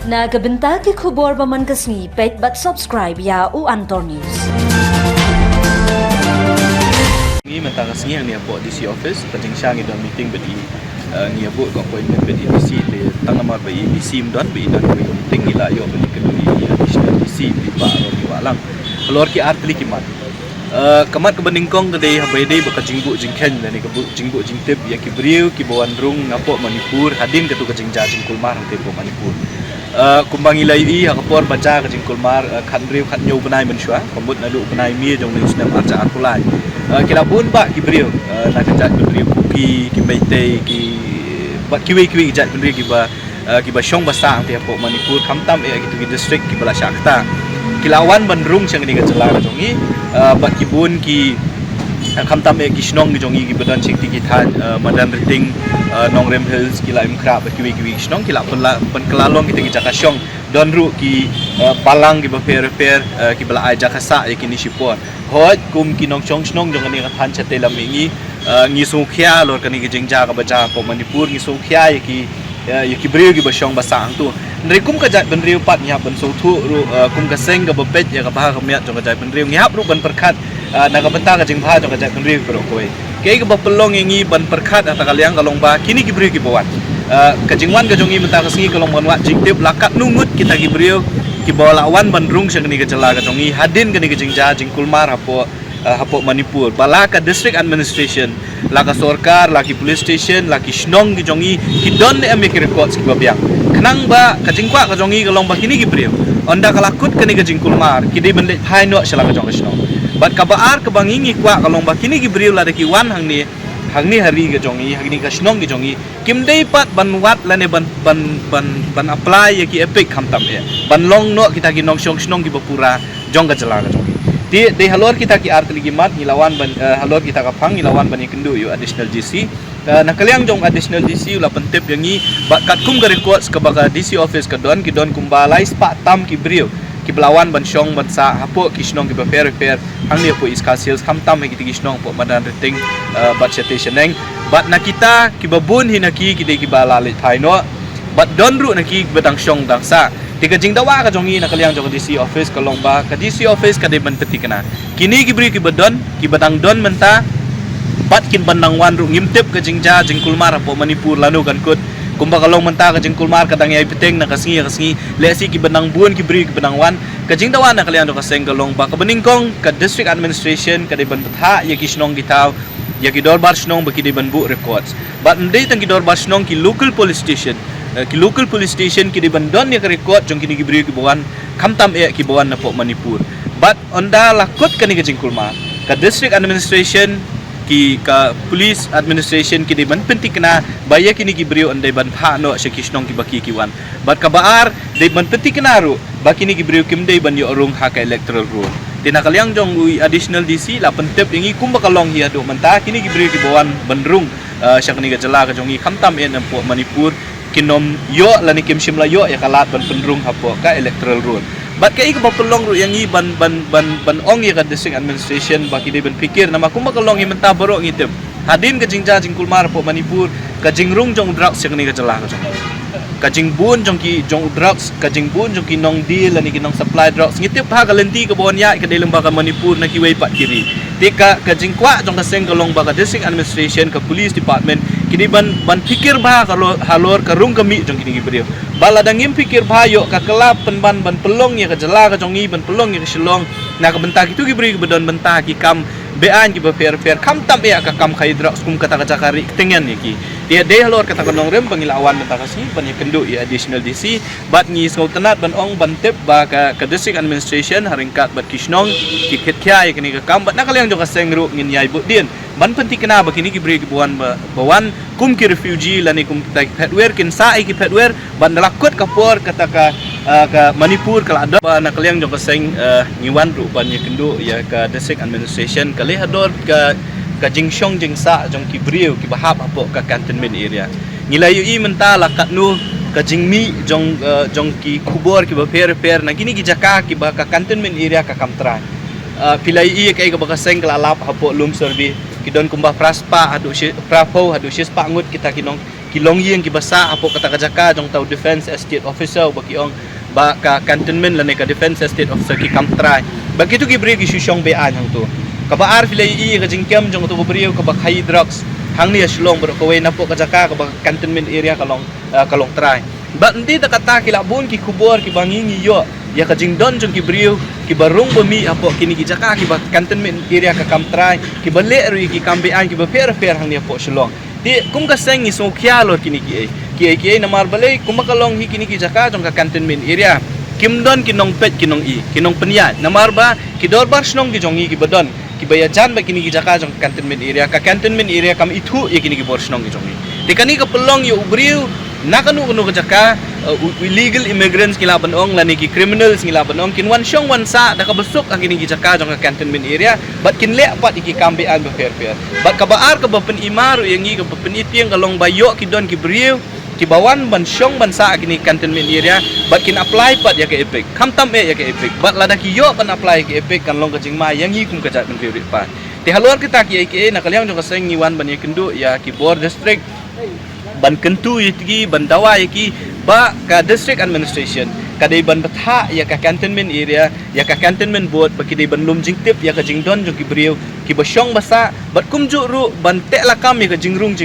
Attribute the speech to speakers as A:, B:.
A: Nagabenta ki khubor baman kasni pet but subscribe ya u Antor News.
B: Ngi mentang kasni yang ni buat DC office penting syang itu meeting bedi ni buat appointment bedi DC le tang nama bedi DC mdon bedi dan meeting ila yo bedi kedui DC di Pak Romi Walang. Keluar ki artli kimat. Kamat kebeningkong kedai habedai baka jingbu jingken dan kebu jingbu jingtip ya ki briu ki bawan rung ngapok Manipur hadin ketu kejingja jingkulmar tempo Manipur. Kumbang ilai hakapor baca ke jingkulmar khandriu khatnyo benai mensua pembut nadu benai mi jong ning snam arca akulai kila bun ba ki briu na kajat briu ki baitei ki bat kiwi jat briu ki ba shong basa te po Manipur khamtam gitu ki district ki bala shakta kilawan bandrung chang ni gajala jongi bat ki bun ki khamtam ki shnong jongi ki badan chikti ki than madan riting Nongrem Hills kila imkra kiwi shnong kila pen kelalong kita ki jakashong donru ki palang ki repair ki bala ai jakasa ki ni sipon hoj kum ki nong chong shnong jong ni than chate lam ngi sukhya lor kani ki jingja ka baja po Manipur ngi sukhya ki briu ki basong basang tu nrikum ka jat benriu pat nya ban so thu ru kum ka seng ka bepet ya ka bah ka miat jong ka jat benriu ngi hap ru ban perkhat na ka benta ka jing bha jong ka jat benriu pro koi kei ka bapelong ngi ban perkhat ata kaliang kalong ba kini ki briu ki bawat ka jingwan ka jongi menta ka singi kalong ban wat jingtip lakat nungut kita ki briu ki bawalawan ban rung sang ni ka jala ka jongi hadin ka ni ka jingja jingkulmar hapo Manipur balaka district administration laka sorkar laki police station laki shnong ki jongi ki don ne ame ki records ki babiang khnang ba ka jingkwa ka jongi ka long ba kini ki briu onda kalakut ka ni ka jingkulmar ki dei ban le phai no shala ka jong ka shnong bat ka baar ka bangingi kwa ka long ba kini ki briu la de ki wan hang ni hari ka jongi hangni ka shnong ki jongi kim dei pat ban wat la ne ban apply ya ki epic khamtam ban long no kita ki nong shnong ki bapura jong ka jala ka jongi di halor kita ki artli gimat hilawan ban halor kita ka phang hilawan ban ikendu yu additional GC na kaliang jong additional GC ula pentip yangi ba katkum ka records ka baka DC office ka don ki don kumbalai spa tam ki briu ki belawan ban shong ban sa hapo ki shnong ki ba repair hang ni po iska sales ham tam ki ti shnong po madan rating bat citation neng bat na kita ki babun hinaki ki de ki bala le thaino bat don ru na ki bedang shong dang sa tiga jing dawa ka jongi na kaliang jong DC office ka longba ka DC office ka de ban peti kana kini ki bri ki badon ki badang don menta bat kin bandang wan ru ngimtip ka jingja jingkulmar po Manipur lanu kan kut kumba kalong menta ka jingkulmar ka dang ai peteng na kasingi lesi ki bandang buon ki bri ki bandang wan ka jing dawa na kaliang ka seng ka longba ka beningkong ka district administration ka de ban petha ya ki snong gitaw ya ki dorbar snong ba ki de ban bu records bat ndei tang ki dorbar snong ki local police station ki di bandon ya record jong kini gibriu ki bawan khamtam ki bawan na po Manipur but onda lakot kani ka jingkulma ka district administration ki ka police administration ki di ban penti kena baya kini gibriu ondai ban pha no se kisnong ki baki ki wan but ka baar de ban penti kena ru bakini gibriu kim dei ban yo rung ha ka electoral rule tina kaliang jong additional DC la pentep ingi kumba kalong hi adu menta kini gibriu ki bawan bandrung syakni ka jala ka jongi khamtam na po Manipur kinom yo lani kim shimla yo ya kalat ban pendrung hapo ka electoral rule bat kai ka papelong ru yang i ban ong ya ka district administration baki de ban pikir nama kuma kalong i menta baro ngitep hadin ka jingja jingkulmar po Manipur ka jingrung jong drugs yang ni ka jala ka jingbun jong ki jong drugs ka jingbun jong ki nong deal lani ki nong supply drugs ngitep ha ka lenti ka bon ya ka de lembah ka Manipur na ki wei pat kiri tika ka jingkwa jong ka seng kalong ba ka district administration ka police department kini ban pikir bah kalau halor karung kami jong kini gibriu bala dangim pikir bayo ka kelap ban pelong ya ka jela ka jongi ban pelong ya ka silong na ka bentak itu gibriu bedon bentak ki kam bean ki ba fair kam tam ya ka kam khaidra skum kata ka jakari tengen ki dia de halor kata ka nongrem pangilawan bentak kasi ban ya kendu ya additional DC bat ngi so tenat ban ong ban tip ba ka district administration haringkat bat kisnong ki khetya ya kini ka kam bat na kaliang jong ka sengru ngin yai budin ban penti kena bakini ki bri ki bawan kum ki refugee lani kum tak petwer kin sai ki petwer ban lakot kapor kata ka Manipur kala ada na kaliang jong ka seng ngiwan ru ban ya kendu ya ka district administration kali hador ka jingshong jingsa jong ki briu ki bahap apo ka cantonment area ngilayu i menta lakat nu ka jingmi jong ki kubor ki ba per na kini ki jaka ki ba ka cantonment area ka kamtra pilai i kai ka ba ka seng kala lap hapo lum serbi kidon kumbah praspa adu prapo adu shispa ngut kita kinong long yang ki basa apo kata kajaka jong tau defense estate officer baki ong ba ka cantonment la ne ka defense estate officer ki kam try bagi tu ki bri ki shushong be an hang tu ka ba ar filai I ka jingkem jong tu bri ka ba khai drugs hang ni shlong bro ko we na po kajaka ka ba cantonment area ka long try ba ndi ta kata ki labun ki kubor ki bangingi yo ya ka jingdon jong ki brio ki barung bami apo kini ki jaka ki ba cantonment area ka kam try ki ba le ri ki kam be an ki ba fer hang ni apo shlong di kum ka sengi so khyalo kini ki na mar balai kum ka long hi kini ki jaka jong ka cantonment area kim don ki nong pet ki nong I ki nong penya na mar ba ki dor bar snong ki jong I ki badon ki baya jan ba kini ki jaka jong cantonment area kam itu ya kini ki bor snong ki jong I di kani ka pelong yo ubriu nakanu ka jaka illegal immigrants kila banong lani ki criminals kila banong kin wan syong wan sa da ka besuk ang kini ki jaka jong ka cantonment area bat kin le pat iki kambe an ba fair bat ka baar ka ba pen imaru yang I ka ba pen itiang kalong bayo ki don ki briu ki bawan ban syong ban sa kini cantonment area bat kin apply pat ya ka epic kam tam ya ka epic bat lada ki yo ban apply ki epic kan long ka jingma yang hi kum ka jat ban favorite pa ti halor kita ki na kalyang jong ka seng ngiwan ban ya kendu ya ki bor district ban kentu yitgi ban dawa yaki ba ka district administration kadai ban batha ya ka cantonment area ya ka cantonment board ba kidai ban lumjing tip ya ka jingdon jong ki briu ki ba syong basa bat kumju ru ban te lakam ya ka jingrung jing